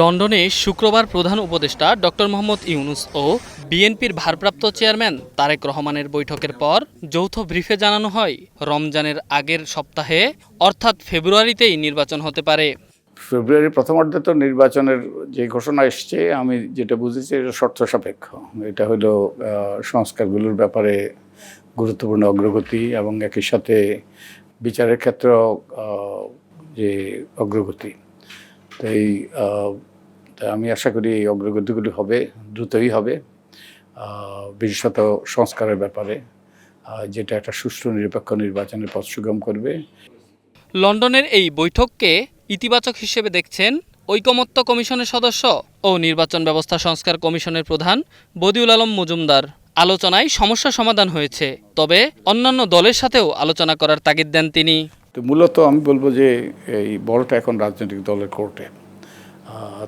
লন্ডনে শুক্রবার প্রধান উপদেষ্টা ডক্টর মোহাম্মদ ইউনূস ও বিএনপির ভারপ্রাপ্ত চেয়ারম্যান তারেক রহমানের বৈঠকের পর যৌথ ব্রিফে জানানো হয়, রমজানের আগের সপ্তাহে অর্থাৎ ফেব্রুয়ারিতেই নির্বাচন হতে পারে। ফেব্রুয়ারির প্রথমার্ধে তো নির্বাচনের যে ঘোষণা এসছে, আমি যেটা বুঝেছি এটা শর্ত সাপেক্ষ। এটা হলো সংস্কারগুলোর ব্যাপারে গুরুত্বপূর্ণ অগ্রগতি এবং একই সাথে বিচারের ক্ষেত্রেও যে অগ্রগতি। তাই আমি আশা করি এই অগ্রগতিগুলি হবে, দ্রুতই হবে, বিশেষত সংস্কারের ব্যাপারে, যেটা একটা সুষ্ঠু নিরপেক্ষ নির্বাচনের পথ সুগম করবে। লন্ডনের এই বৈঠককে ইতিবাচক হিসেবে দেখছেন ঐকমত্য কমিশনের সদস্য ও নির্বাচন ব্যবস্থা সংস্কার কমিশনের প্রধান বদিউল আলম মজুমদার। আলোচনায় সমস্যা সমাধান হয়েছে, তবে অন্যান্য দলের সাথেও আলোচনা করার তাগিদ দেন তিনি। তো মূলত আমি বলবো যে এই বড়টা এখন রাজনৈতিক দলের কোর্টে,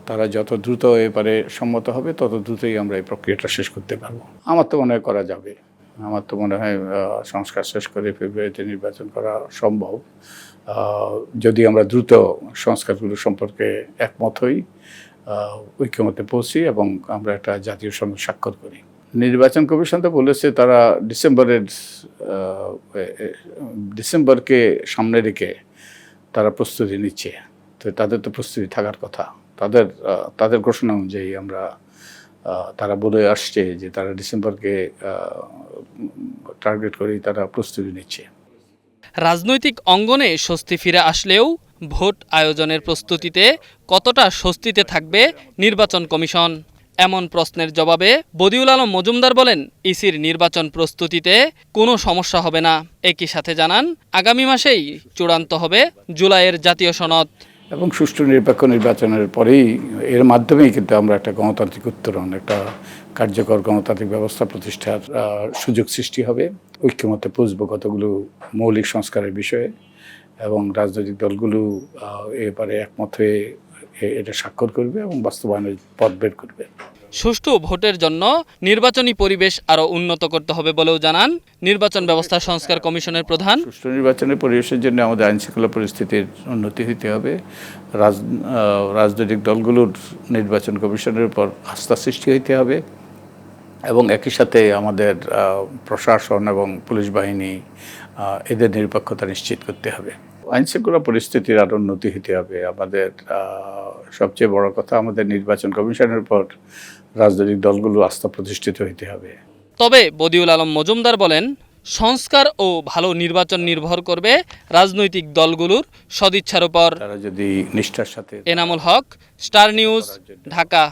তারা যত দ্রুত এবারে সম্মত হবে তত দ্রুতই আমরা এই প্রক্রিয়াটা শেষ করতে পারবো। আমার তো মনে হয় করা যাবে। আমার তো মনে হয় সংস্কার শেষ করে ফেব্রুয়ারিতে নির্বাচন করা সম্ভব, যদি আমরা দ্রুত সংস্কারগুলো সম্পর্কে একমত হই, ঐক্যমতে পৌঁছি এবং আমরা একটা জাতীয় সনদ স্বাক্ষর করি। নির্বাচন কমিশন তো বলেছে তারা ডিসেম্বরকে সামনে রেখে তারা প্রস্তুতি নিচ্ছে। তো তাদের তো প্রস্তুতি থাকার কথা। তাদের ঘোষণা অনুযায়ী তারা বলে আসছে যে তারা ডিসেম্বরকে টার্গেট করেই তারা প্রস্তুতি নিচ্ছে। রাজনৈতিক অঙ্গনে স্বস্তি ফিরে আসলেও ভোট আয়োজনের প্রস্তুতিতে কতটা স্বস্তিতে থাকবে নির্বাচন কমিশন, এমন প্রশ্নের জবাবে বদিউল আলম মজুমদার বলেন, ইসির নির্বাচন প্রস্তুতিতে কোনো সমস্যা হবে না। একই সাথে জানান, আগামী মাসেই চূড়ান্ত হবে জুলাইয়ের জাতীয় সনদ এবং সুষ্ঠু নিরপেক্ষ নির্বাচনের পরেই এর মাধ্যমেই কিন্তু আমরা একটা গণতান্ত্রিক উত্তরণ, একটা কার্যকর গণতান্ত্রিক ব্যবস্থা প্রতিষ্ঠার সুযোগ সৃষ্টি হবে। ঐক্যমতে পৌঁছব কতগুলো মৌলিক সংস্কারের বিষয়ে এবং রাজনৈতিক দলগুলো এবারে একমত হয়ে এটা স্বাক্ষর করবে এবং বাস্তবায়নের পথ বের করবে। সুষ্ঠু ভোটের জন্য নির্বাচনী পরিবেশ আরও উন্নত করতে হবে বলেও জানান নির্বাচন ব্যবস্থা সংস্কার কমিশনের প্রধান। সুষ্ঠু নির্বাচনের পরিবেশের জন্য আমাদের আইনশৃঙ্খলা পরিস্থিতির উন্নতি হতে হবে। রাজনৈতিক দলগুলোর নির্বাচন কমিশনের উপর আস্থা সৃষ্টি হতে হবে এবং একই সাথে আমাদের প্রশাসন এবং পুলিশ বাহিনী এদের নিরপেক্ষতা নিশ্চিত করতে হবে। আইনশৃঙ্খলা পরিস্থিতির আরও উন্নতি হতে হবে। আমাদের সবচেয়ে বড় কথা, আমাদের নির্বাচন কমিশনের উপর রাজনৈতিক দলগুলো আস্থা প্রতিষ্ঠিত হতে হবে। তবে বদিউল আলম মজুমদার বলেন, সংস্কার ও ভালো নির্বাচন নির্ভর করবে রাজনৈতিক দলগুলোর সদিচ্ছার উপর। তারা যদি নিষ্ঠার সাথে। Enamul Haque, star news, Dhaka.